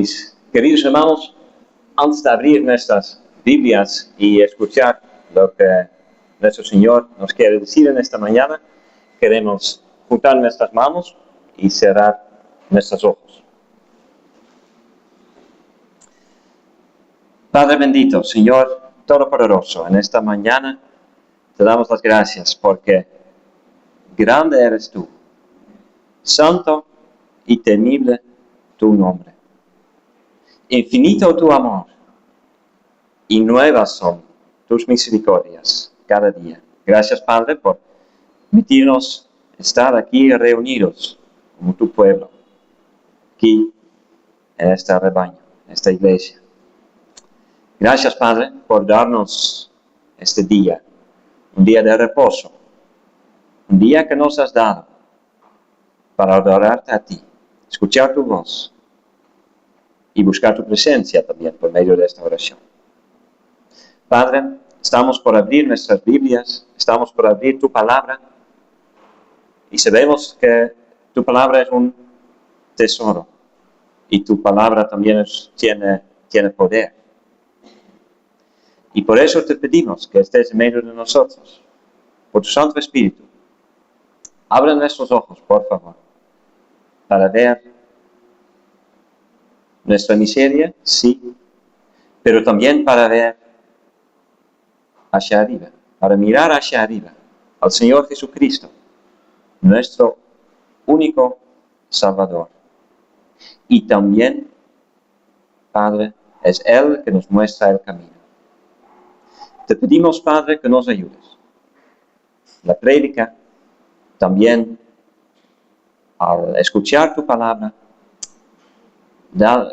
mis queridos hermanos, antes de abrir nuestras Biblias y escuchar lo que nuestro Señor nos quiere decir en esta mañana, queremos juntar nuestras manos y cerrar nuestros ojos. Padre bendito, Señor Todopoderoso, en esta mañana te damos las gracias porque grande eres tú, santo y temible tu nombre. Infinito tu amor y nuevas son tus misericordias cada día. Gracias, Padre, por permitirnos estar aquí reunidos como tu pueblo, aquí en este rebaño, en esta iglesia. Gracias, Padre, por darnos este día, un día de reposo, un día que nos has dado para adorarte a ti, escuchar tu voz y buscar tu presencia también por medio de esta oración. Padre, estamos por abrir nuestras Biblias, estamos por abrir tu palabra y sabemos que tu palabra es un tesoro y tu palabra también tiene poder. Y por eso te pedimos que estés en medio de nosotros, por tu Santo Espíritu. Abre nuestros ojos, por favor, para ver nuestra miseria, sí, pero también para ver hacia arriba, para mirar hacia arriba, al Señor Jesucristo, nuestro único Salvador. Y también, Padre, es Él que nos muestra el camino. Te pedimos, Padre, que nos ayudes. La prédica, también al escuchar tu palabra,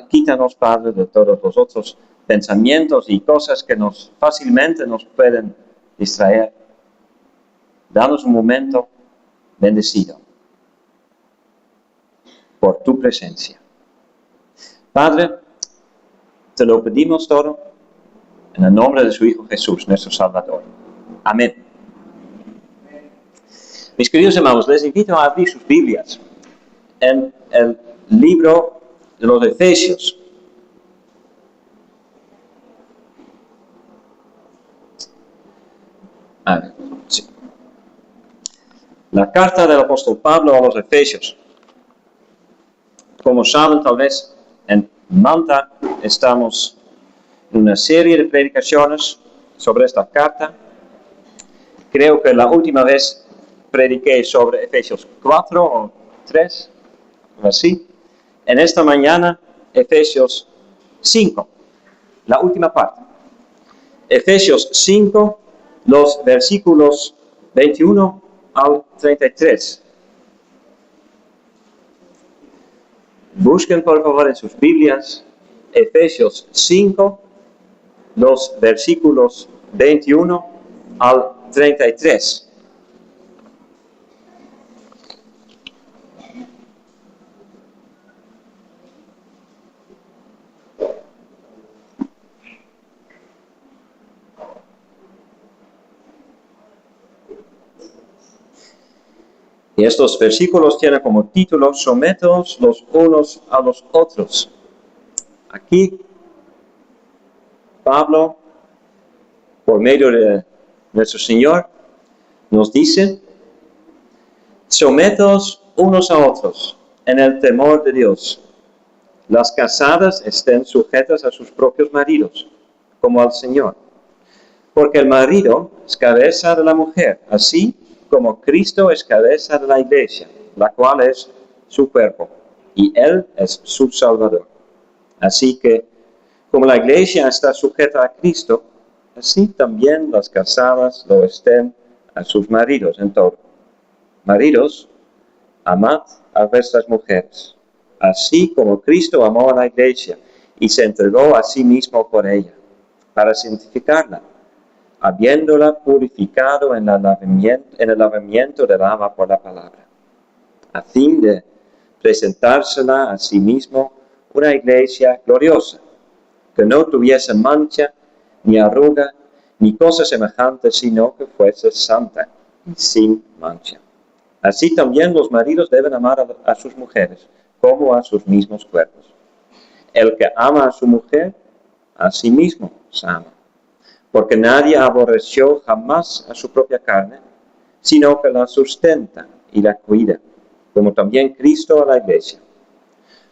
quítanos, Padre, de todos los otros pensamientos y cosas que fácilmente nos pueden distraer. Danos un momento bendecido por tu presencia. Padre, te lo pedimos todo en el nombre de su Hijo Jesús, nuestro Salvador. Amén. Mis queridos hermanos, les invito a abrir sus Biblias en el libro de los Efesios. Sí. La carta del apóstol Pablo a los Efesios. Como saben, tal vez en Malta estamos en una serie de predicaciones sobre esta carta. Creo que la última vez prediqué sobre Efesios 4 o 3, así. En esta mañana, Efesios 5, la última parte. Efesios 5, los versículos 21 al 33. Busquen por favor en sus Biblias Efesios 5, los versículos 21 al 33. Y estos versículos tienen como título: someteos los unos a los otros. Aquí, Pablo, por medio de nuestro Señor, nos dice: someteos unos a otros en el temor de Dios. Las casadas estén sujetas a sus propios maridos, como al Señor. Porque el marido es cabeza de la mujer, así como Cristo es cabeza de la iglesia, la cual es su cuerpo, y Él es su Salvador. Así que, como la iglesia está sujeta a Cristo, así también las casadas lo estén a sus maridos en todo. Maridos, amad a vuestras mujeres, así como Cristo amó a la iglesia y se entregó a sí mismo por ella, para santificarla, habiéndola purificado en el lavamiento del agua por la palabra, a fin de presentársela a sí mismo una iglesia gloriosa, que no tuviese mancha, ni arruga, ni cosa semejante, sino que fuese santa y sin mancha. Así también los maridos deben amar a sus mujeres, como a sus mismos cuerpos. El que ama a su mujer, a sí mismo se ama. Porque nadie aborreció jamás a su propia carne, sino que la sustenta y la cuida, como también Cristo a la iglesia.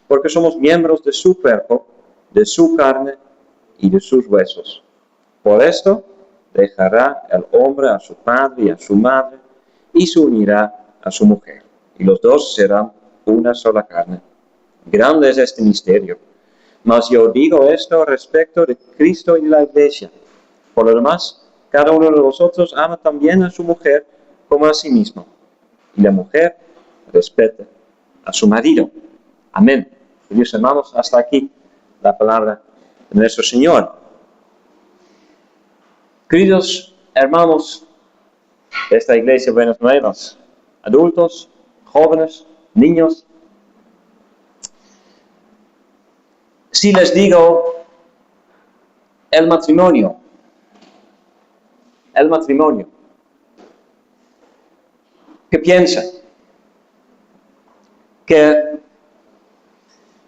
Porque somos miembros de su cuerpo, de su carne y de sus huesos. Por esto dejará el hombre a su padre y a su madre, y se unirá a su mujer, y los dos serán una sola carne. Grande es este misterio. Mas yo digo esto respecto de Cristo y de la iglesia. Por lo demás, cada uno de vosotros ama también a su mujer como a sí mismo, y la mujer respeta a su marido. Amén. Queridos hermanos, hasta aquí la palabra de nuestro Señor. Queridos hermanos de esta iglesia Buenas Nuevas, adultos, jóvenes, niños, si les digo el matrimonio, ¿qué piensan? ¿Qué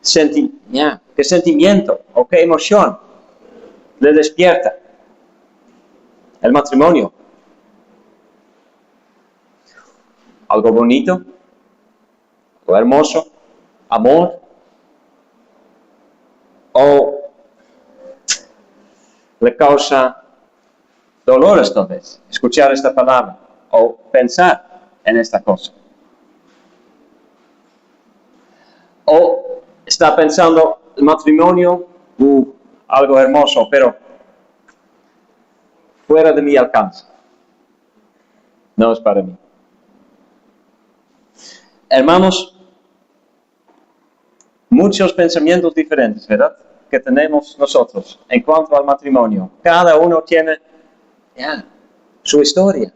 sentimiento o qué emoción le despierta el matrimonio? ¿Algo bonito? ¿Algo hermoso? ¿Amor? ¿O le causa dolores tal vez escuchar esta palabra o pensar en esta cosa? ¿O está pensando el matrimonio, algo hermoso, pero fuera de mi alcance? No es para mí. Hermanos, muchos pensamientos diferentes, ¿verdad?, que tenemos nosotros en cuanto al matrimonio. Cada uno tiene su historia,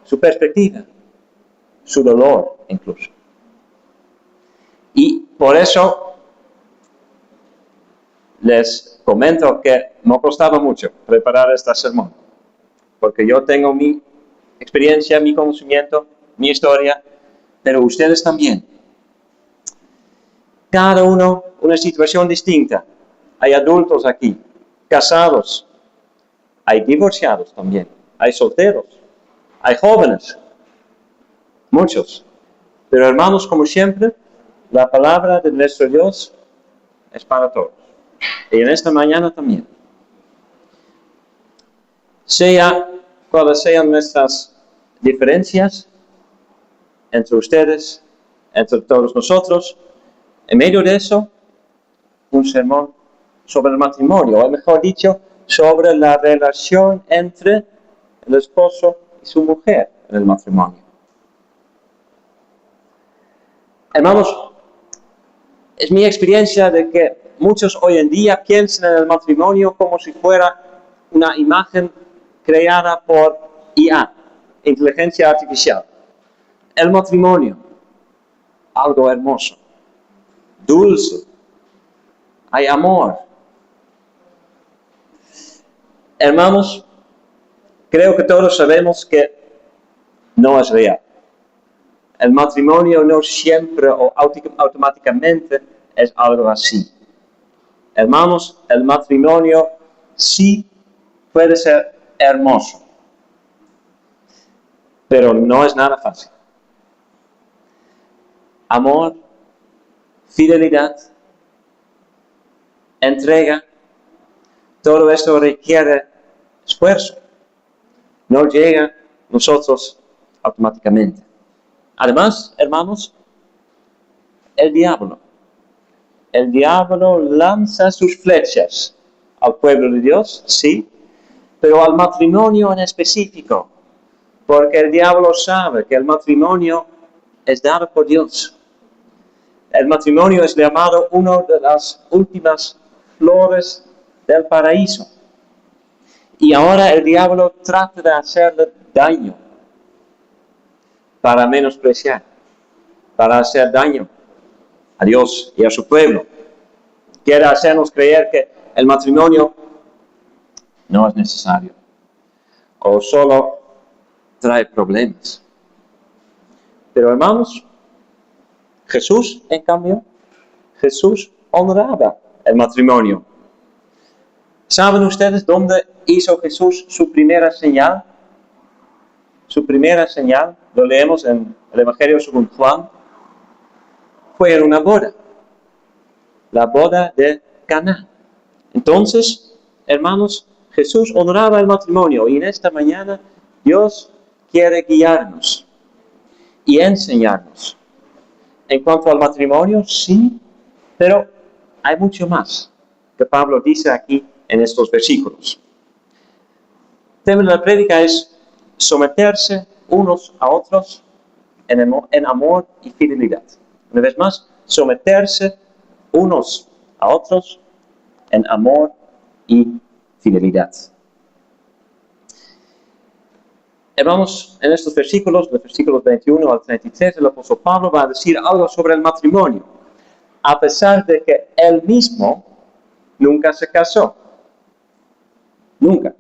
su perspectiva, su dolor incluso. Y por eso les comento que me ha costado mucho preparar esta sermón, porque yo tengo mi experiencia, mi conocimiento, mi historia, pero ustedes también. Cada uno una situación distinta. Hay adultos aquí, casados, hay divorciados también, hay solteros, hay jóvenes, muchos. Pero hermanos, como siempre, la palabra de nuestro Dios es para todos. Y en esta mañana también. Sea cuáles sean nuestras diferencias entre ustedes, entre todos nosotros, en medio de eso, un sermón sobre el matrimonio, o mejor dicho, sobre la relación entre el esposo y su mujer en el matrimonio. Hermanos, es mi experiencia de que muchos hoy en día piensan en el matrimonio como si fuera una imagen creada por IA, inteligencia artificial. El matrimonio, algo hermoso, dulce, hay amor. Hermanos, creo que todos sabemos que no es real. El matrimonio no siempre o automáticamente es algo así. Hermanos, el matrimonio sí puede ser hermoso, pero no es nada fácil. Amor, fidelidad, entrega, todo esto requiere esfuerzo. No llega a nosotros automáticamente. Además, hermanos, el diablo lanza sus flechas al pueblo de Dios, sí, pero al matrimonio en específico, porque el diablo sabe que el matrimonio es dado por Dios. El matrimonio es llamado una de las últimas flores del paraíso. Y ahora el diablo trata de hacerle daño para menospreciar, para hacer daño a Dios y a su pueblo. Quiere hacernos creer que el matrimonio no es necesario o solo trae problemas. Pero hermanos, Jesús, en cambio, Jesús honraba el matrimonio. ¿Saben ustedes dónde hizo Jesús su primera señal? Su primera señal, lo leemos en el Evangelio según Juan, fue en una boda, la boda de Caná. Entonces, hermanos, Jesús honoraba el matrimonio y en esta mañana Dios quiere guiarnos y enseñarnos. En cuanto al matrimonio, sí, pero hay mucho más que Pablo dice aquí en estos versículos. El tema de la prédica es someterse unos a otros en amor y fidelidad. Una vez más, someterse unos a otros en amor y fidelidad. Vamos en estos versículos, los versículos 21 al 33, el apóstol Pablo va a decir algo sobre el matrimonio, a pesar de que él mismo nunca se casó. Nunca.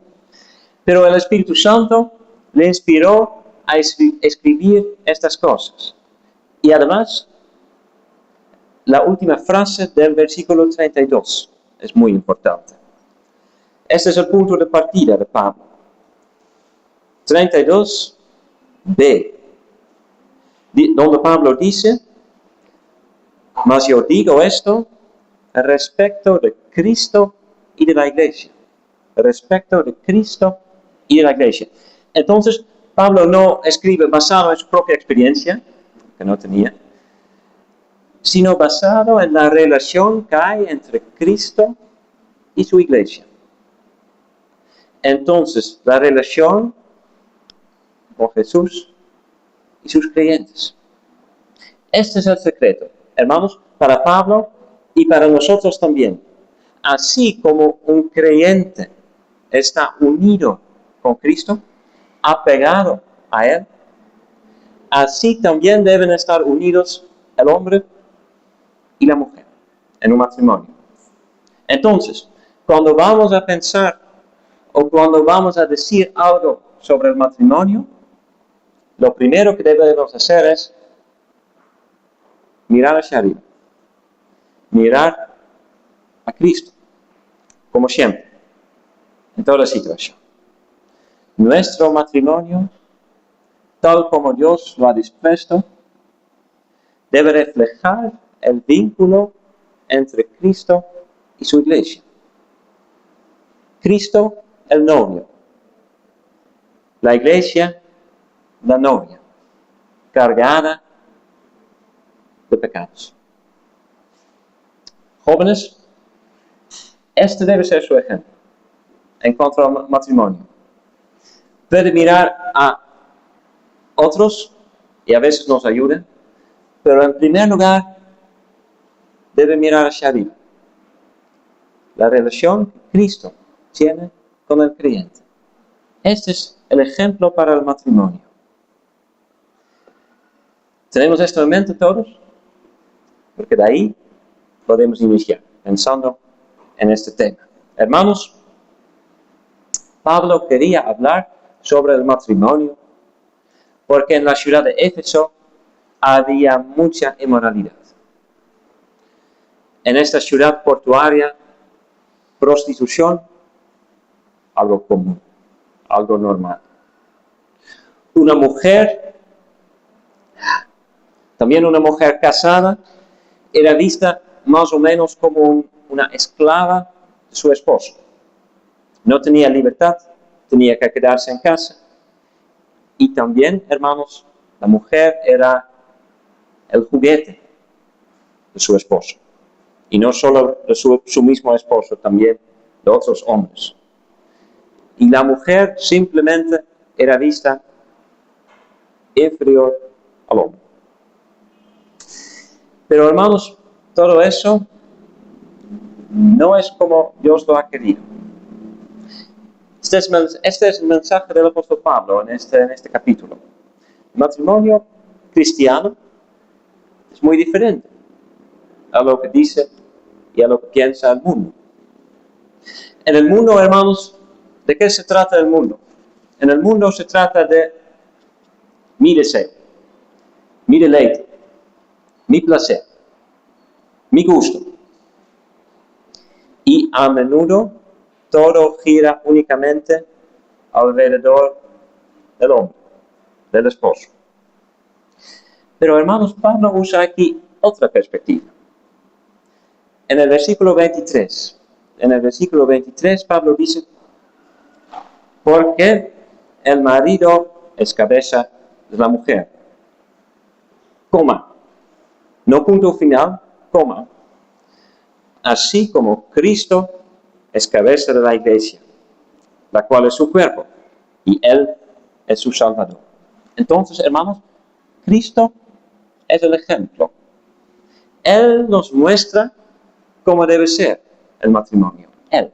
Pero el Espíritu Santo le inspiró a escribir estas cosas. Y además, la última frase del versículo 32 es muy importante. Este es el punto de partida de Pablo. 32b, donde Pablo dice: mas yo digo esto respecto de Cristo y de la iglesia. Respecto de Cristo y de la iglesia. Entonces, Pablo no escribe basado en su propia experiencia, que no tenía, sino basado en la relación que hay entre Cristo y su iglesia. Entonces, la relación con Jesús y sus creyentes. Este es el secreto, hermanos, para Pablo y para nosotros también. Así como un creyente está unido con Cristo, apegado a Él, así también deben estar unidos el hombre y la mujer en un matrimonio. Entonces, cuando vamos a pensar o cuando vamos a decir algo sobre el matrimonio, lo primero que debemos hacer es mirar hacia arriba, mirar a Cristo, como siempre, en toda situación. Nuestro matrimonio, tal como Dios lo ha dispuesto, debe reflejar el vínculo entre Cristo y su iglesia. Cristo, el novio. La iglesia, la novia, cargada de pecados. Jóvenes, este debe ser su ejemplo en cuanto al matrimonio. Puede mirar a otros y a veces nos ayudan, pero en primer lugar debe mirar hacia arriba. La relación que Cristo tiene con el creyente. Este es el ejemplo para el matrimonio. ¿Tenemos esto en mente todos? Porque de ahí podemos iniciar pensando en este tema. Hermanos, Pablo quería hablar sobre el matrimonio porque en la ciudad de Éfeso había mucha inmoralidad. En esta ciudad portuaria, prostitución, algo común, algo normal. Una mujer, también una mujer casada, era vista más o menos como una esclava de su esposo. No tenía libertad, tenía que quedarse en casa. Y también, hermanos, la mujer era el juguete de su esposo. Y no solo de su mismo esposo, también de otros hombres. Y la mujer simplemente era vista inferior al hombre. Pero hermanos, todo eso no es como Dios lo ha querido. Este es el mensaje del apóstol Pablo en este capítulo. El matrimonio cristiano es muy diferente a lo que dice y a lo que piensa el mundo. En el mundo, hermanos, ¿de qué se trata el mundo? En el mundo se trata de mi deseo, mi deleite, mi placer, mi gusto. Y a menudo todo gira únicamente alrededor del hombre, del esposo. Pero hermanos, Pablo usa aquí otra perspectiva. En el versículo 23, Pablo dice, porque el marido es cabeza de la mujer. Coma. No punto final, coma. Así como Cristo es cabeza de la iglesia, la cual es su cuerpo, y Él es su Salvador. Entonces, hermanos, Cristo es el ejemplo. Él nos muestra cómo debe ser el matrimonio. Él.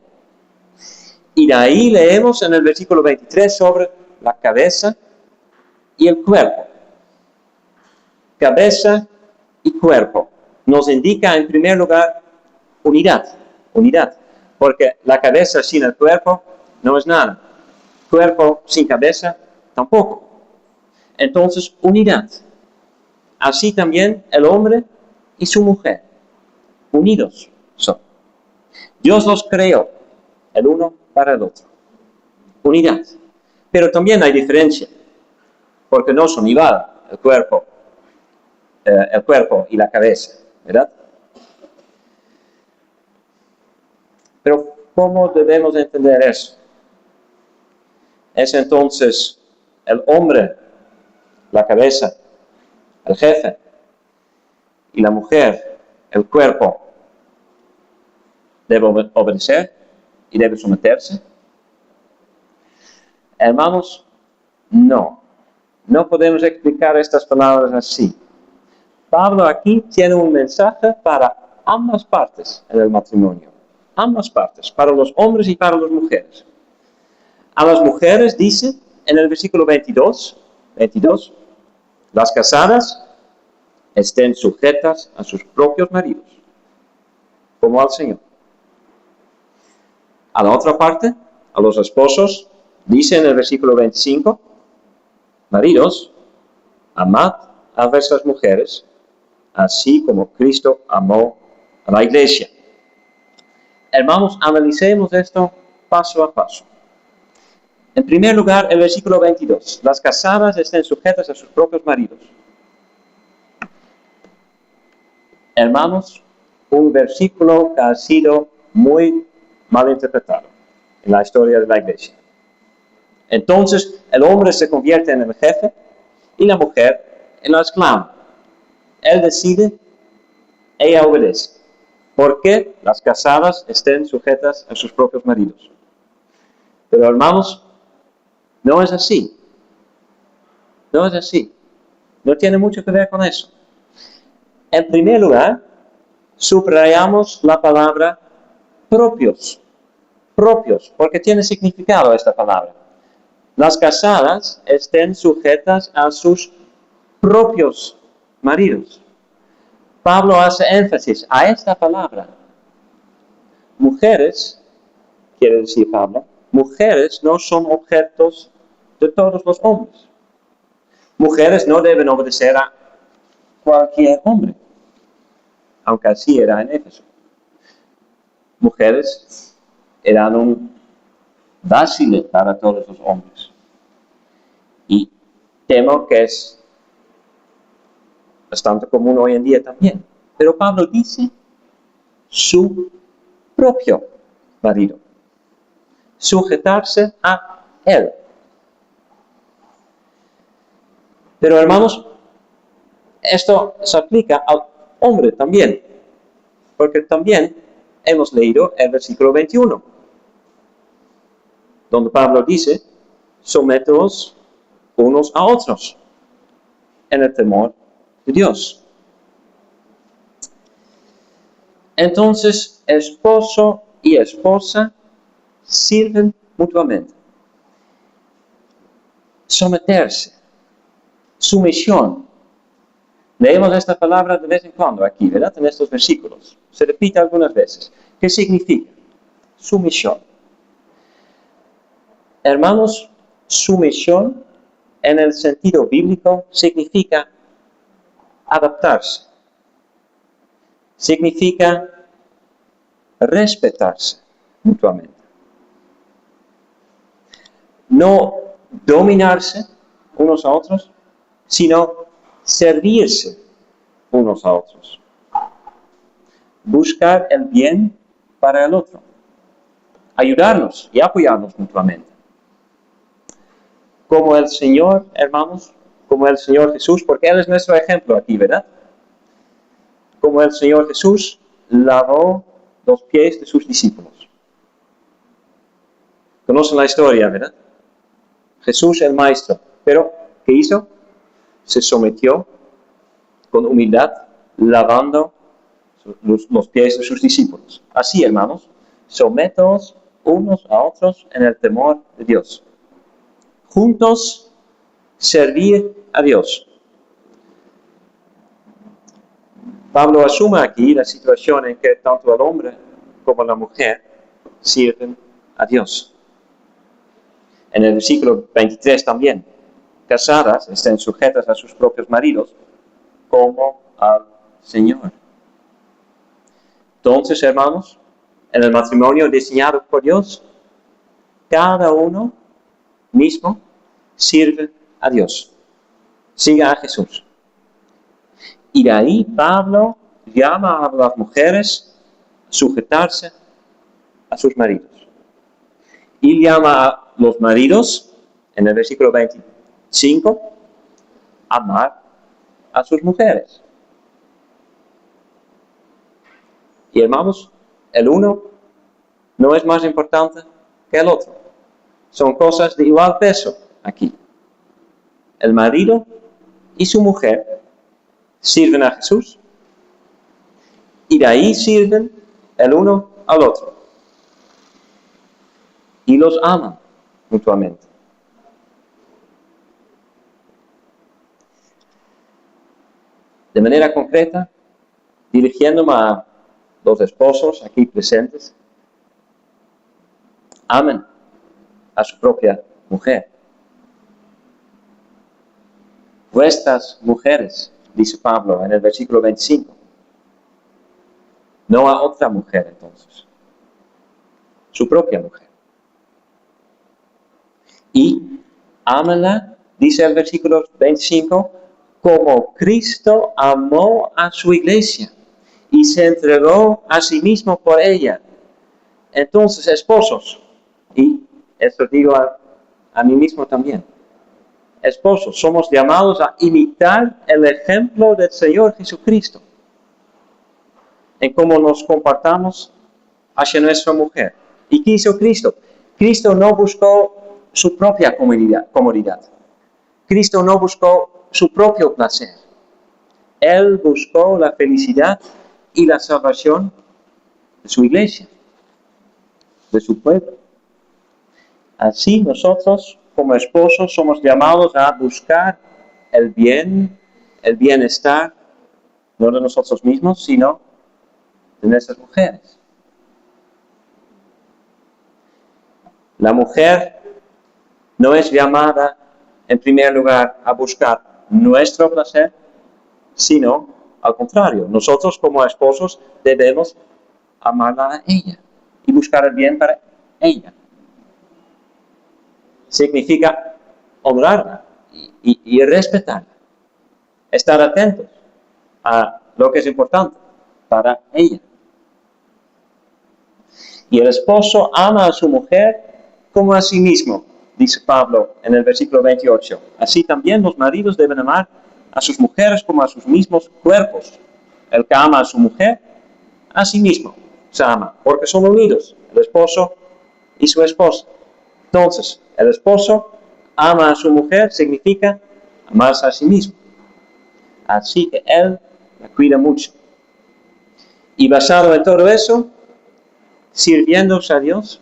Y de ahí leemos en el versículo 23 sobre la cabeza y el cuerpo. Cabeza y cuerpo. Nos indica en primer lugar unidad. Porque la cabeza sin el cuerpo no es nada. Cuerpo sin cabeza tampoco. Entonces, unidad. Así también el hombre y su mujer. Unidos son. Dios los creó, el uno para el otro. Unidad. Pero también hay diferencia, porque no son igual el cuerpo y la cabeza, ¿verdad? Pero ¿cómo debemos entender eso? Es entonces el hombre, la cabeza, el jefe, y la mujer, el cuerpo, debe obedecer y debe someterse. Hermanos, no podemos explicar estas palabras así. Pablo aquí tiene un mensaje para ambas partes en el matrimonio. Ambas partes, para los hombres y para las mujeres. A las mujeres dice en el versículo 22, las casadas estén sujetas a sus propios maridos, como al Señor. A la otra parte, a los esposos, dice en el versículo 25, maridos, amad a vuestras mujeres, así como Cristo amó a la iglesia. Hermanos, analicemos esto paso a paso. En primer lugar, el versículo 22. Las casadas estén sujetas a sus propios maridos. Hermanos, un versículo que ha sido muy mal interpretado en la historia de la iglesia. Entonces, el hombre se convierte en el jefe y la mujer en la esclava. Él decide, ella obedece. ¿Por qué las casadas estén sujetas a sus propios maridos? Pero hermanos, no es así. No tiene mucho que ver con eso. En primer lugar, subrayamos la palabra propios, porque tiene significado esta palabra. Las casadas estén sujetas a sus propios maridos. Pablo hace énfasis a esta palabra. Mujeres, quiere decir Pablo, mujeres no son objetos de todos los hombres. Mujeres no deben obedecer a cualquier hombre, aunque así era en Éfeso. Mujeres eran un dásile para todos los hombres. Y temo que es bastante común hoy en día también. Pero Pablo dice su propio marido. Sujetarse a él. Pero hermanos, esto se aplica al hombre también. Porque también hemos leído el versículo 21. Donde Pablo dice, sométeos unos a otros en el temor de Dios. Entonces, esposo y esposa sirven mutuamente. Someterse, sumisión. Leemos esta palabra de vez en cuando aquí, ¿verdad? En estos versículos. Se repite algunas veces. ¿Qué significa? Sumisión. Hermanos, sumisión en el sentido bíblico significa adaptarse. Significa respetarse mutuamente. No dominarse unos a otros, sino servirse unos a otros. Buscar el bien para el otro. Ayudarnos y apoyarnos mutuamente. Como el Señor, hermanos, como el Señor Jesús, porque Él es nuestro ejemplo aquí, ¿verdad? Como el Señor Jesús lavó los pies de sus discípulos. Conocen la historia, ¿verdad? Jesús el Maestro. Pero, ¿qué hizo? Se sometió con humildad, lavando los pies de sus discípulos. Así, hermanos, sométonos unos a otros en el temor de Dios. Juntos, servir a Dios. Pablo asume aquí la situación en que tanto el hombre como la mujer sirven a Dios. En el versículo 23 también, casadas estén sujetas a sus propios maridos como al Señor. Entonces, hermanos, en el matrimonio diseñado por Dios, cada uno mismo sirve a Dios. Siga a Jesús. Y de ahí Pablo llama a las mujeres a sujetarse a sus maridos. Y llama a los maridos, en el versículo 25, a amar a sus mujeres. Y hermanos, el uno no es más importante que el otro. Son cosas de igual peso aquí. El marido y su mujer sirven a Jesús y de ahí sirven el uno al otro. Y los aman mutuamente. De manera concreta, dirigiéndome a los esposos aquí presentes, amen a su propia mujer. Vuestras mujeres, dice Pablo en el versículo 25, no a otra mujer entonces, su propia mujer. Y ámenla, dice el versículo 25, como Cristo amó a su iglesia y se entregó a sí mismo por ella. Entonces, esposos, y esto digo a mí mismo también, esposos, somos llamados a imitar el ejemplo del Señor Jesucristo en cómo nos comportamos hacia nuestra mujer. ¿Y qué hizo Cristo? Cristo no buscó su propia comodidad. Cristo no buscó su propio placer. Él buscó la felicidad y la salvación de su iglesia, de su pueblo. Así nosotros, como esposos, somos llamados a buscar el bien, el bienestar, no de nosotros mismos, sino de nuestras mujeres. La mujer no es llamada, en primer lugar, a buscar nuestro placer, sino al contrario. Nosotros, como esposos, debemos amarla a ella y buscar el bien para ella. Significa honrarla y respetarla. Estar atentos a lo que es importante para ella. Y el esposo ama a su mujer como a sí mismo, dice Pablo en el versículo 28. Así también los maridos deben amar a sus mujeres como a sus mismos cuerpos. El que ama a su mujer, a sí mismo se ama, porque son unidos, el esposo y su esposa. Entonces, el esposo ama a su mujer, significa amarse a sí mismo. Así que él la cuida mucho. Y basado en todo eso, sirviéndose a Dios,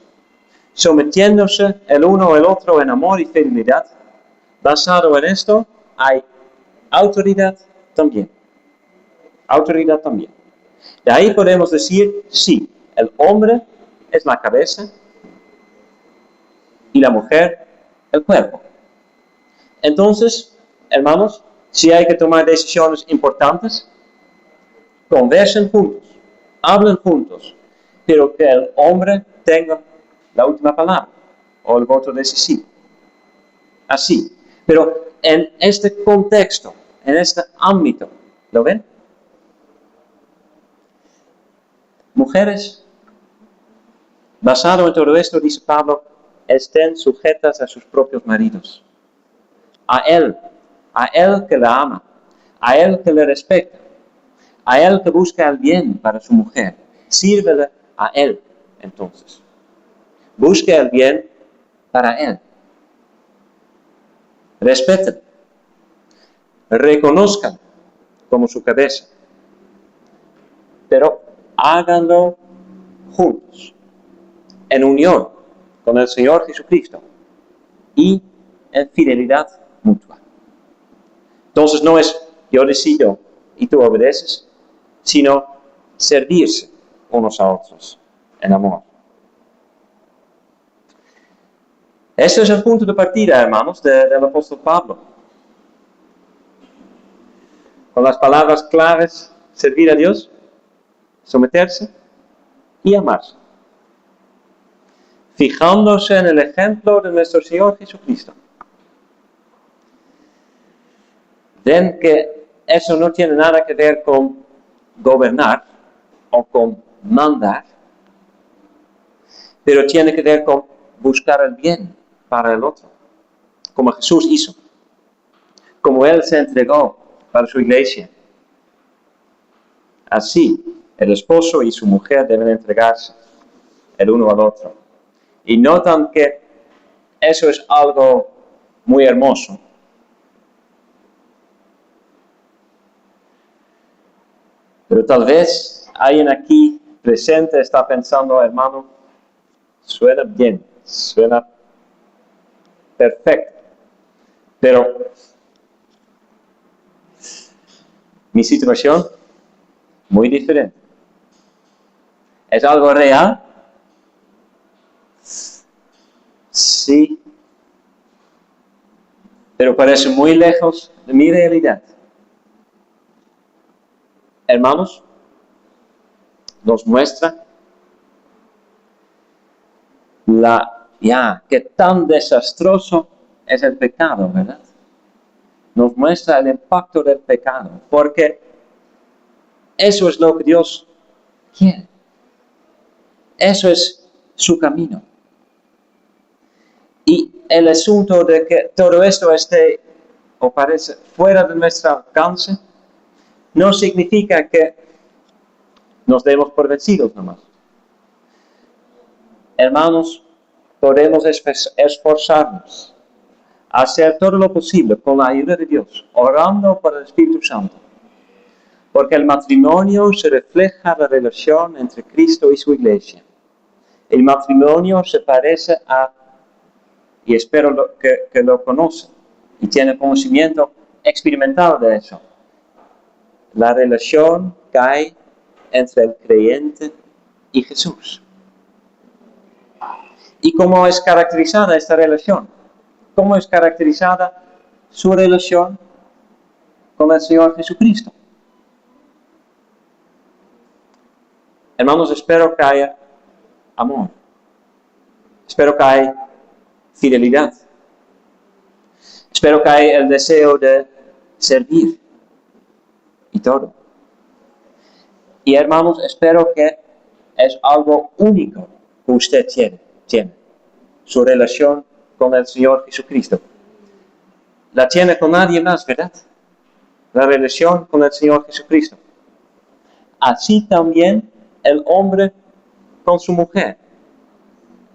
sometiéndose el uno al otro en amor y fidelidad, basado en esto, hay autoridad también. Autoridad también. De ahí podemos decir, sí, el hombre es la cabeza y la mujer el cuerpo. Entonces, hermanos, si hay que tomar decisiones importantes, conversen juntos, hablen juntos, pero que el hombre tenga la última palabra o el voto decisivo. Así. Pero en este contexto, en este ámbito, ¿lo ven? Mujeres, basado en todo esto, dice Pablo, estén sujetas a sus propios maridos. A él que la ama, a él que le respeta, a él que busca el bien para su mujer. Sírvele a él, entonces. Busque el bien para él. Respeten, reconozcan como su cabeza, pero háganlo juntos, en unión con el Señor Jesucristo y en fidelidad mutua. Entonces no es yo decido y tú obedeces, sino servirse unos a otros en amor. Este es el punto de partida, hermanos, del apóstol Pablo. Con las palabras claves, servir a Dios, someterse y amarse. Fijándose en el ejemplo de nuestro Señor Jesucristo. Ven que eso no tiene nada que ver con gobernar o con mandar, pero tiene que ver con buscar el bien para el otro, como Jesús hizo, como Él se entregó para su iglesia. Así, el esposo y su mujer deben entregarse el uno al otro. Y notan que eso es algo muy hermoso. Pero tal vez alguien aquí presente está pensando, hermano, suena bien, suena perfecto. Pero mi situación, muy diferente. ¿Es algo real? Sí. Pero parece muy lejos de mi realidad. Hermanos, nos muestra qué tan desastroso es el pecado, ¿verdad? Nos muestra el impacto del pecado, porque eso es lo que Dios quiere. Eso es su camino. Y el asunto de que todo esto esté o parece fuera de nuestro alcance, no significa que nos demos por vencidos nomás. Hermanos, podemos esforzarnos a hacer todo lo posible con la ayuda de Dios, orando por el Espíritu Santo. Porque el matrimonio se refleja la relación entre Cristo y su iglesia. El matrimonio se parece a, y espero que lo conocen, y tiene conocimiento experimental de eso, la relación que hay entre el creyente y Jesús. ¿Y cómo es caracterizada esta relación? ¿Cómo es caracterizada su relación con el Señor Jesucristo? Hermanos, espero que haya amor. Espero que haya fidelidad. Espero que haya el deseo de servir y todo. Y hermanos, espero que es algo único que usted tiene. Su relación con el Señor Jesucristo. La tiene con nadie más, ¿verdad? La relación con el Señor Jesucristo. Así también el hombre con su mujer.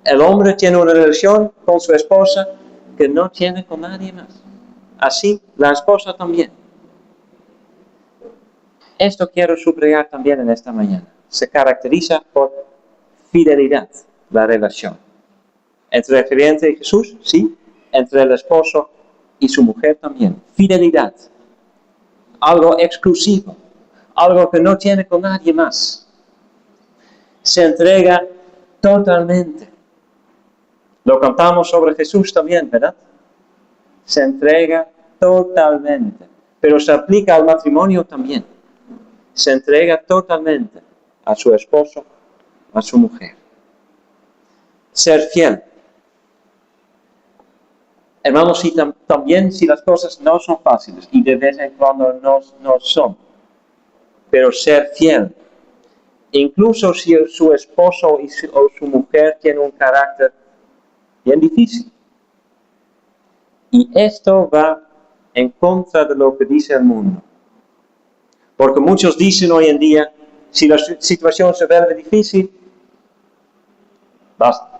El hombre tiene una relación con su esposa que no tiene con nadie más. Así la esposa también. Esto quiero subrayar también en esta mañana. Se caracteriza por fidelidad la relación. Entre el creyente y Jesús, sí. Entre el esposo y su mujer también. Fidelidad. Algo exclusivo. Algo que no tiene con nadie más. Se entrega totalmente. Lo cantamos sobre Jesús también, ¿verdad? Se entrega totalmente. Pero se aplica al matrimonio también. Se entrega totalmente a su esposo a su mujer. Ser fiel. Hermanos, también si las cosas no son fáciles, y de vez en cuando no son, pero ser fiel. Incluso si su esposo o su mujer tiene un carácter bien difícil. Y esto va en contra de lo que dice el mundo. Porque muchos dicen hoy en día, si la situación se vuelve difícil, basta,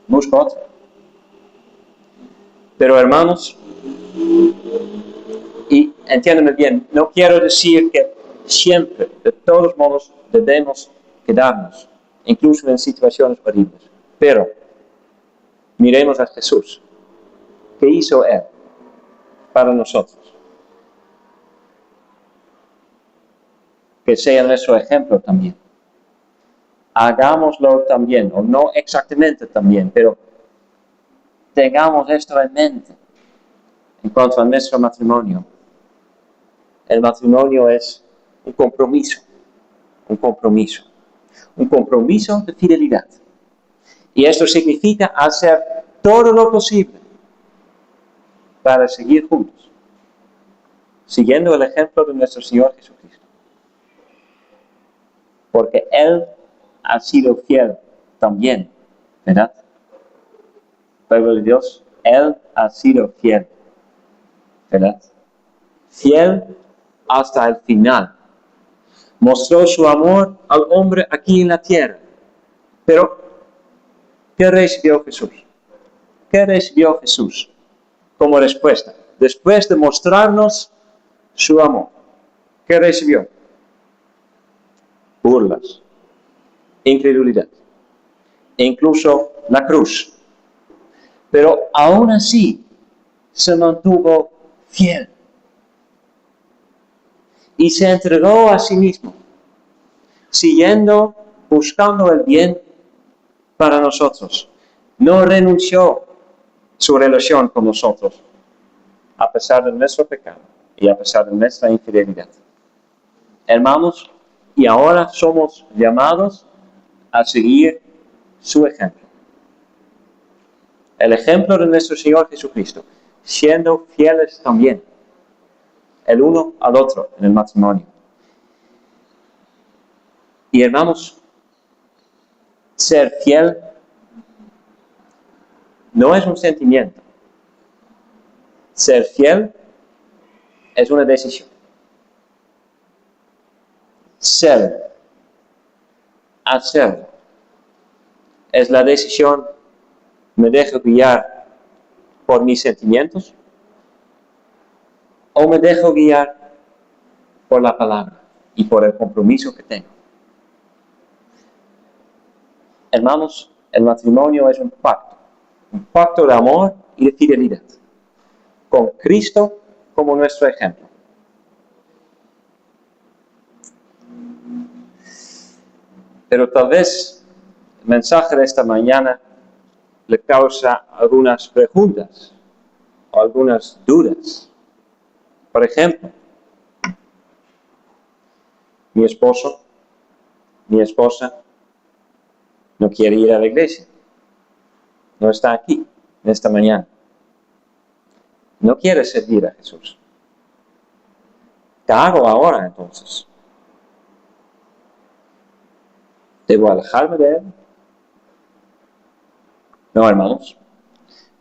busca otra. Pero hermanos, y entiéndeme bien, no quiero decir que siempre, de todos modos, debemos quedarnos, incluso en situaciones horribles. Pero miremos a Jesús. ¿Qué hizo Él para nosotros? Que sea nuestro ejemplo también. Hagámoslo también, o no exactamente también, pero tengamos esto en mente en cuanto a nuestro matrimonio. El matrimonio es un compromiso de fidelidad. Y esto significa hacer todo lo posible para seguir juntos, siguiendo el ejemplo de nuestro Señor Jesucristo. Porque Él ha sido fiel también, ¿verdad? Pueblo de Dios, Él ha sido fiel, ¿verdad? Fiel hasta el final. Mostró su amor al hombre aquí en la tierra. Pero, ¿qué recibió Jesús? ¿Qué recibió Jesús como respuesta? Después de mostrarnos su amor, ¿qué recibió? Burlas, incredulidad, e incluso la cruz. Pero aún así se mantuvo fiel y se entregó a sí mismo, siguiendo, buscando el bien para nosotros. No renunció su relación con nosotros, a pesar de nuestro pecado y a pesar de nuestra infidelidad. Hermanos, y ahora somos llamados a seguir su ejemplo. El ejemplo de nuestro Señor Jesucristo, siendo fieles también, el uno al otro en el matrimonio. Y hermanos, ser fiel no es un sentimiento. Ser fiel es una decisión. Ser, hacer, es la decisión. ¿Me dejo guiar por mis sentimientos? ¿O me dejo guiar por la palabra y por el compromiso que tengo? Hermanos, el matrimonio es un pacto de amor y de fidelidad, con Cristo como nuestro ejemplo. Pero tal vez el mensaje de esta mañana le causa algunas preguntas o algunas dudas. Por ejemplo, mi esposo, mi esposa, no quiere ir a la iglesia. No está aquí en esta mañana. No quiere servir a Jesús. ¿Qué hago ahora entonces? ¿Debo alejarme de él? No, hermanos.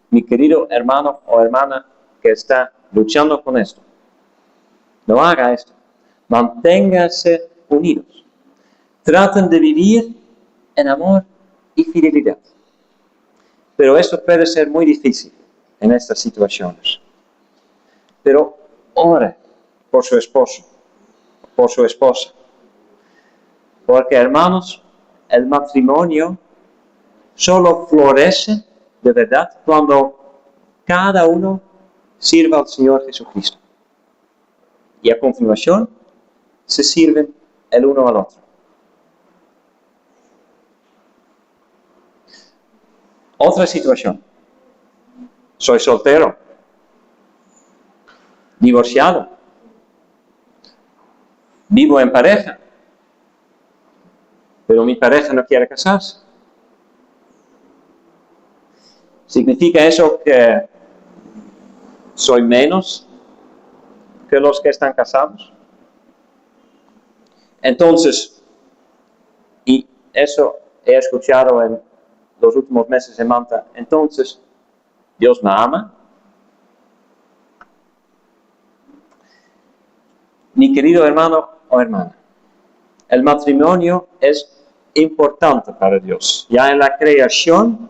Mi querido hermano o hermana que está luchando con esto, no haga esto. Manténganse unidos. Traten de vivir en amor y fidelidad. Pero esto puede ser muy difícil en estas situaciones. Pero ore por su esposo, por su esposa. Porque, hermanos, el matrimonio solo florece de verdad cuando cada uno sirva al Señor Jesucristo. Y a continuación se sirven el uno al otro. Otra situación. Soy soltero, divorciado, vivo en pareja. pero mi pareja no quiere casarse. ¿Significa eso que soy menos que los que están casados? Entonces, y eso he escuchado en los últimos meses en Manta, entonces, ¿Dios me ama? Mi querido hermano o hermana, el matrimonio es importante para Dios. Ya en la creación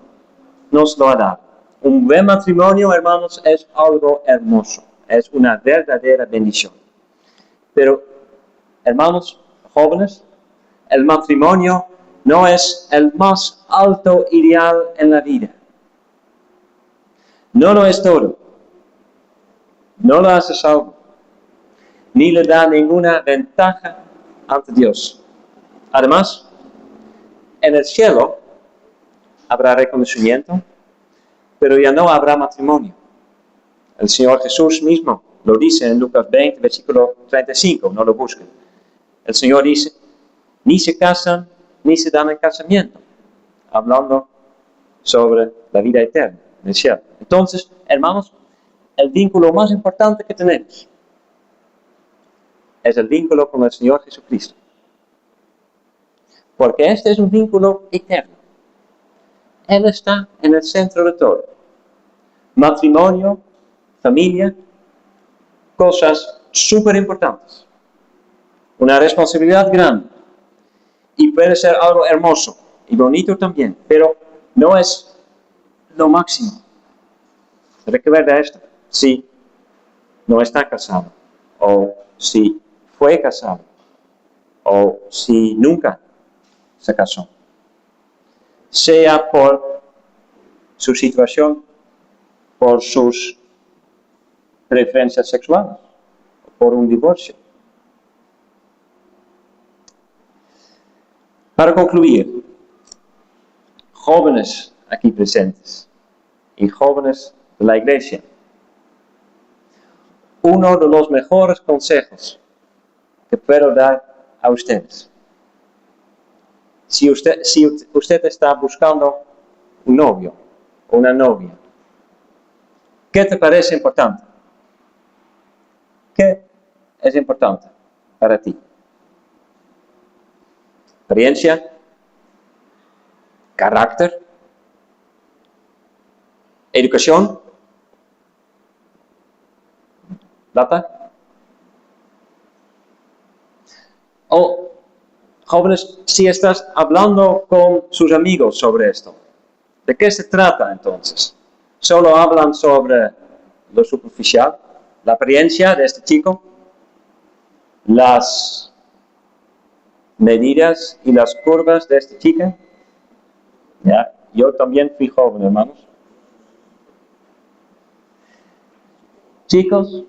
nos lo ha dado. Un buen matrimonio, hermanos, es algo hermoso. Es una verdadera bendición. Pero, hermanos jóvenes, el matrimonio no es el más alto ideal en la vida. No lo es todo. No lo hace salvo. Ni le da ninguna ventaja ante Dios. Además, en el cielo habrá reconocimiento, pero ya no habrá matrimonio. El Señor Jesús mismo lo dice en Lucas 20, versículo 35, no lo busquen. El Señor dice, ni se casan, ni se dan en casamiento, hablando sobre la vida eterna en el cielo. Entonces, hermanos, el vínculo más importante que tenemos es el vínculo con el Señor Jesucristo. Porque este es un vínculo eterno. Él está en el centro de todo. Matrimonio, familia, cosas súper importantes. Una responsabilidad grande. Y puede ser algo hermoso y bonito también, pero no es lo máximo. Recuerda esto. Si no está casado, o si fue casado, o si nunca se casó, sea por su situación, por sus preferencias sexuales, por un divorcio. Para concluir, jóvenes aquí presentes y jóvenes de la iglesia, uno de los mejores consejos que puedo dar a ustedes. Si usted está buscando un novio o una novia, ¿qué te parece importante? ¿Qué es importante para ti? Experiencia, carácter, educación, plata. O jóvenes, si estás hablando con sus amigos sobre esto, ¿de qué se trata entonces? ¿Solo hablan sobre lo superficial? ¿La apariencia de este chico? ¿Las medidas y las curvas de esta chica? ¿Ya? Yo también fui joven, hermanos. Chicos,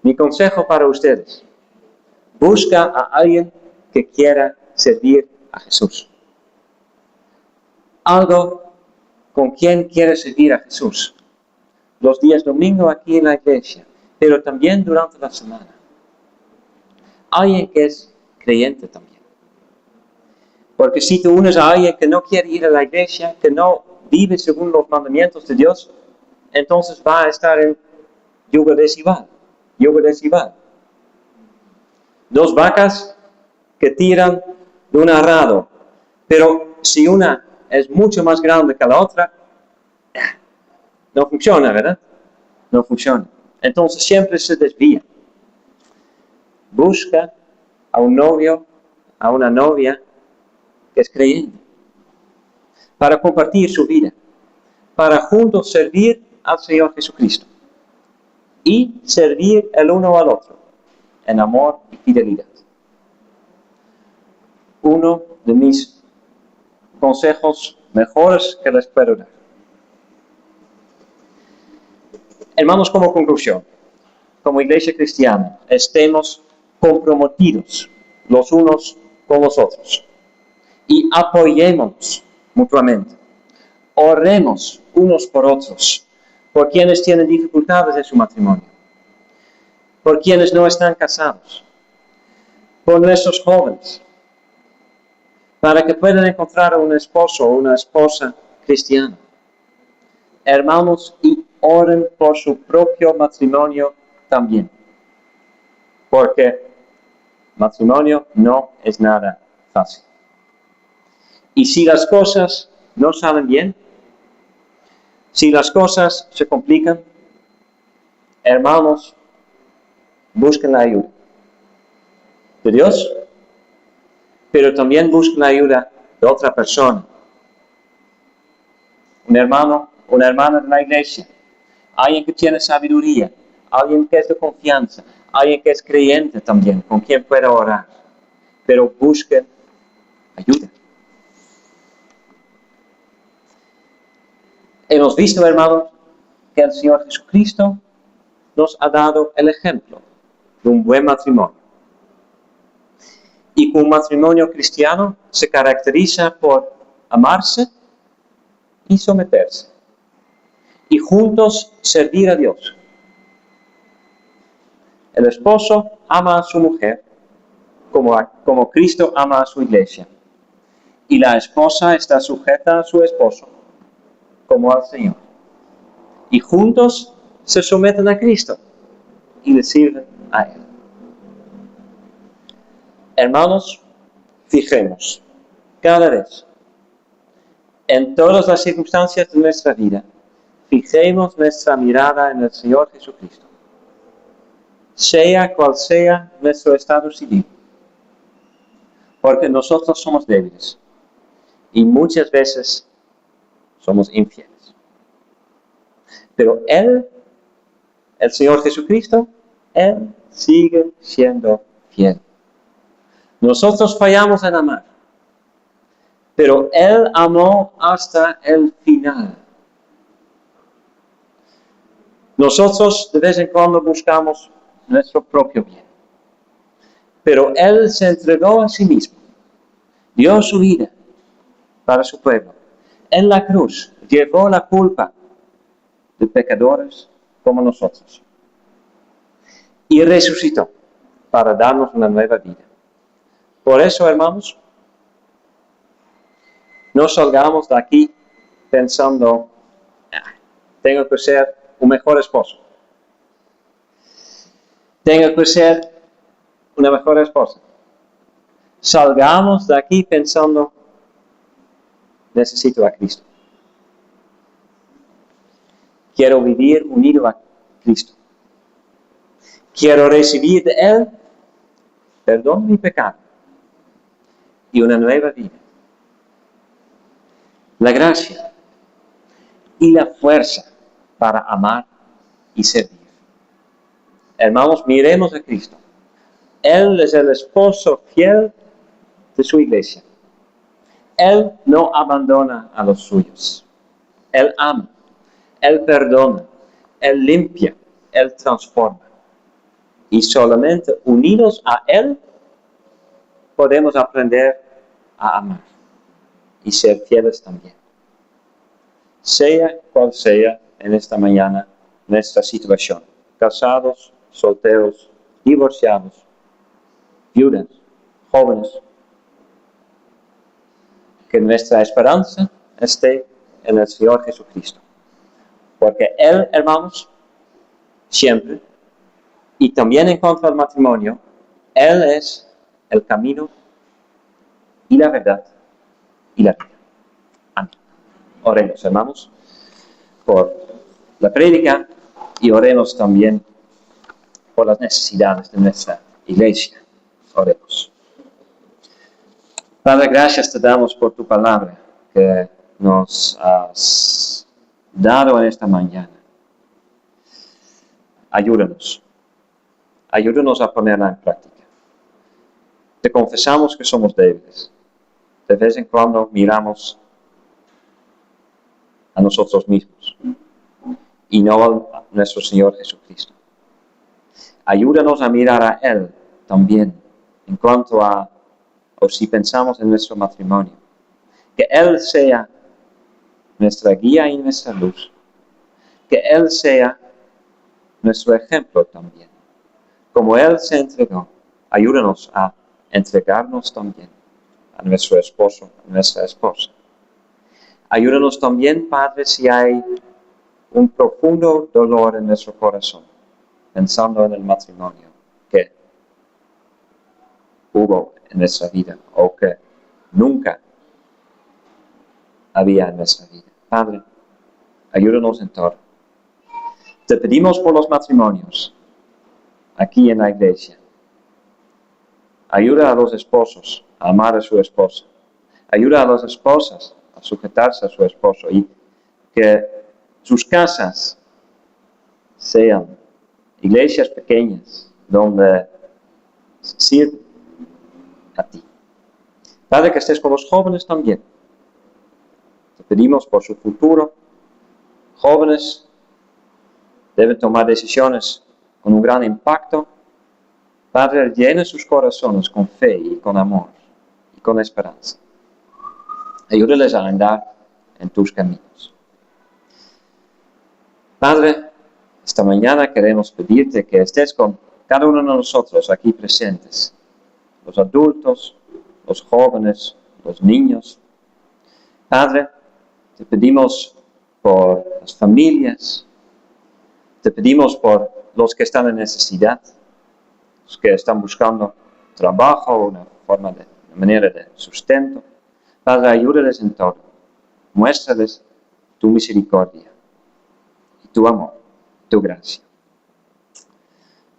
mi consejo para ustedes, busca a alguien que quiera servir a Jesús. Algo con quien quiere servir a Jesús. Los días domingo aquí en la iglesia, pero también durante la semana. Alguien que es creyente también. Porque si tú unes a alguien que no quiere ir a la iglesia, que no vive según los mandamientos de Dios, entonces va a estar en yugo desigual. Dos vacas que tiran de un arado, pero si una es mucho más grande que la otra, no funciona, ¿verdad? No funciona. Entonces siempre se desvía. Busca a un novio, a una novia que es creyente, para compartir su vida, para juntos servir al Señor Jesucristo y servir el uno al otro en amor y fidelidad. Uno de mis consejos mejores que les puedo dar. Hermanos, como conclusión, como iglesia cristiana, estemos comprometidos los unos con los otros y apoyémonos mutuamente. Oremos unos por otros, por quienes tienen dificultades en su matrimonio, por quienes no están casados, por nuestros jóvenes, para que puedan encontrar un esposo o una esposa cristiana. Hermanos, y oren por su propio matrimonio también, porque matrimonio no es nada fácil. Y si las cosas no salen bien, si las cosas se complican, hermanos, busquen la ayuda de Dios, pero también busquen la ayuda de otra persona. Un hermano, una hermana de la iglesia, alguien que tiene sabiduría, alguien que es de confianza, alguien que es creyente también, con quien pueda orar. Pero busquen ayuda. Hemos visto, hermanos, que el Señor Jesucristo nos ha dado el ejemplo de un buen matrimonio. Y un matrimonio cristiano se caracteriza por amarse y someterse. Y juntos servir a Dios. El esposo ama a su mujer como Cristo ama a su iglesia. Y la esposa está sujeta a su esposo como al Señor. Y juntos se someten a Cristo y le sirven a Él. Hermanos, fijemos cada vez, en todas las circunstancias de nuestra vida, fijemos nuestra mirada en el Señor Jesucristo, sea cual sea nuestro estado civil, porque nosotros somos débiles y muchas veces somos infieles. Pero Él, el Señor Jesucristo, Él sigue siendo fiel. Nosotros fallamos en amar, pero Él amó hasta el final. Nosotros de vez en cuando buscamos nuestro propio bien, pero Él se entregó a sí mismo, dio su vida para su pueblo. En la cruz llevó la culpa de pecadores como nosotros y resucitó para darnos una nueva vida. Por eso, hermanos, no salgamos de aquí pensando, tengo que ser un mejor esposo. Tengo que ser una mejor esposa. Salgamos de aquí pensando, necesito a Cristo. Quiero vivir unido a Cristo. Quiero recibir de Él perdón de mi pecado y una nueva vida. La gracia y la fuerza para amar y servir. Hermanos, miremos a Cristo. Él es el esposo fiel de su iglesia. Él no abandona a los suyos. Él ama, Él perdona, Él limpia, Él transforma. Y solamente unidos a Él podemos aprender a amar y ser fieles también. Sea cual sea en esta mañana nuestra situación, casados, solteros, divorciados, viudas, jóvenes, que nuestra esperanza esté en el Señor Jesucristo. Porque Él, hermanos, siempre, y también en cuanto al matrimonio, Él es el camino y la verdad y la vida. Amén. Oremos, hermanos, por la prédica y oremos también por las necesidades de nuestra iglesia. Oremos. Padre, gracias te damos por tu palabra que nos has dado en esta mañana. Ayúdanos. Ayúdanos a ponerla en práctica. Te confesamos que somos débiles. De vez en cuando miramos a nosotros mismos y no a nuestro Señor Jesucristo. Ayúdanos a mirar a Él también en cuanto a, o si pensamos en nuestro matrimonio. Que Él sea nuestra guía y nuestra luz. Que Él sea nuestro ejemplo también. Como Él se entregó, ayúdanos a entregarnos también a nuestro esposo, a nuestra esposa. Ayúdanos también, Padre, si hay un profundo dolor en nuestro corazón, pensando en el matrimonio que hubo en nuestra vida o que nunca había en nuestra vida. Padre, ayúdanos en todo. Te pedimos por los matrimonios aquí en la iglesia. Ayuda a los esposos a amar a su esposa. Ayuda a las esposas a sujetarse a su esposo y que sus casas sean iglesias pequeñas donde se sirven a ti. Padre, que estés con los jóvenes también. Te pedimos por su futuro. Jóvenes deben tomar decisiones con un gran impacto. Padre, llena sus corazones con fe y con amor y con esperanza. Ayúdales a andar en tus caminos. Padre, esta mañana queremos pedirte que estés con cada uno de nosotros aquí presentes. Los adultos, los jóvenes, los niños. Padre, te pedimos por las familias. Te pedimos por los que están en necesidad. Los que están buscando trabajo, una manera de sustento. Padre, ayúdales en todo. Muéstrales tu misericordia y tu amor, tu gracia.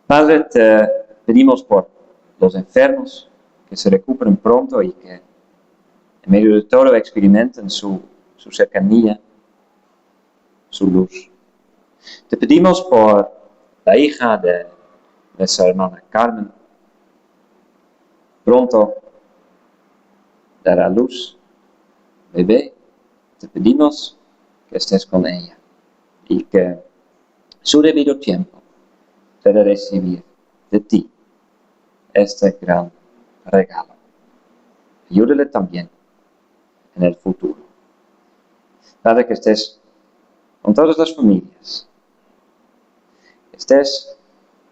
Padre, te pedimos por los enfermos que se recuperen pronto y que en medio de todo experimenten su cercanía, su luz. Te pedimos por la hija de nuestra hermana Carmen. Pronto dará luz, bebé. Te pedimos que estés con ella y que su debido tiempo pueda recibir de ti este gran regalo. Ayúdale también en el futuro. Padre, que estés con todas las familias, que estés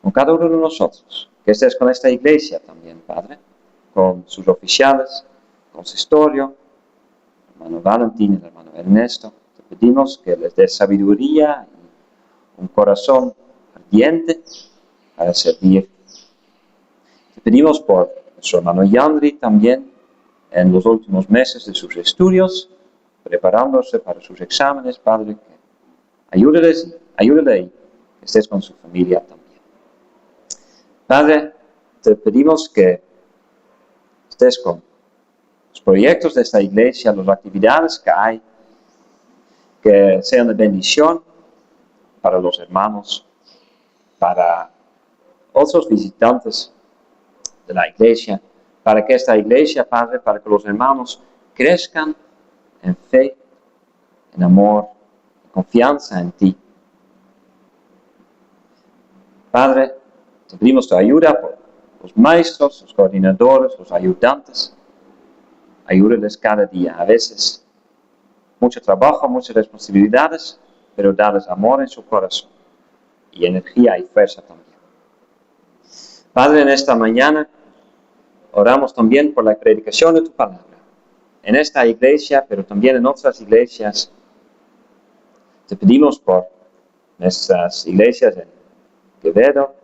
con cada uno de nosotros, que estés con esta iglesia también, Padre, con sus oficiales, consistorio, el hermano Valentín, el hermano Ernesto. Te pedimos que les des sabiduría y un corazón ardiente para servir. Te pedimos por nuestro hermano Yandri también en los últimos meses de sus estudios, preparándose para sus exámenes, Padre, que ayúdale y que estés con su familia también. Padre, te pedimos que estés con los proyectos de esta iglesia, las actividades que hay, que sean de bendición para los hermanos, para otros visitantes de la iglesia, para que esta iglesia, Padre, para que los hermanos crezcan en fe, en amor, en confianza en ti. Padre, te pedimos tu ayuda por los maestros, los coordinadores, los ayudantes. Ayúdales cada día. A veces mucho trabajo, muchas responsabilidades, pero dales amor en su corazón y energía y fuerza también. Padre, en esta mañana oramos también por la predicación de tu palabra. En esta iglesia, pero también en otras iglesias. Te pedimos por nuestras iglesias en Quevedo,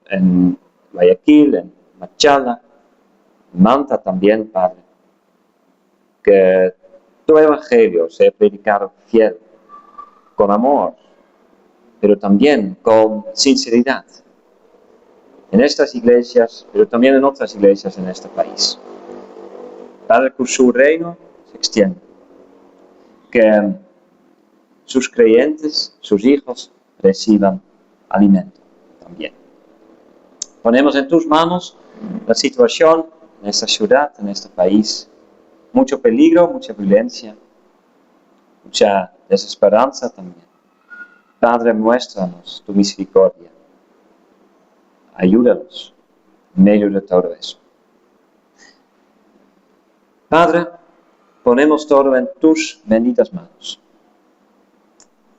en Guayaquil, en Machala, en Manta también, Padre. Que tu evangelio sea predicado fiel, con amor, pero también con sinceridad. En estas iglesias, pero también en otras iglesias en este país. Padre, que su reino se extienda. Que sus creyentes, sus hijos, reciban alimento también. Ponemos en tus manos la situación en esta ciudad, en este país. Mucho peligro, mucha violencia, mucha desesperanza también. Padre, muéstranos tu misericordia. Ayúdanos en medio de todo eso. Padre, ponemos todo en tus benditas manos.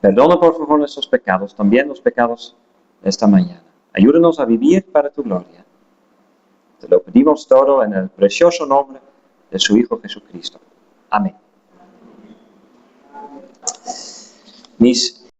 Perdona por favor nuestros pecados, también los pecados de esta mañana. Ayúdanos a vivir para tu gloria. Te lo pedimos todo en el precioso nombre de su Hijo Jesucristo. Amén. Mis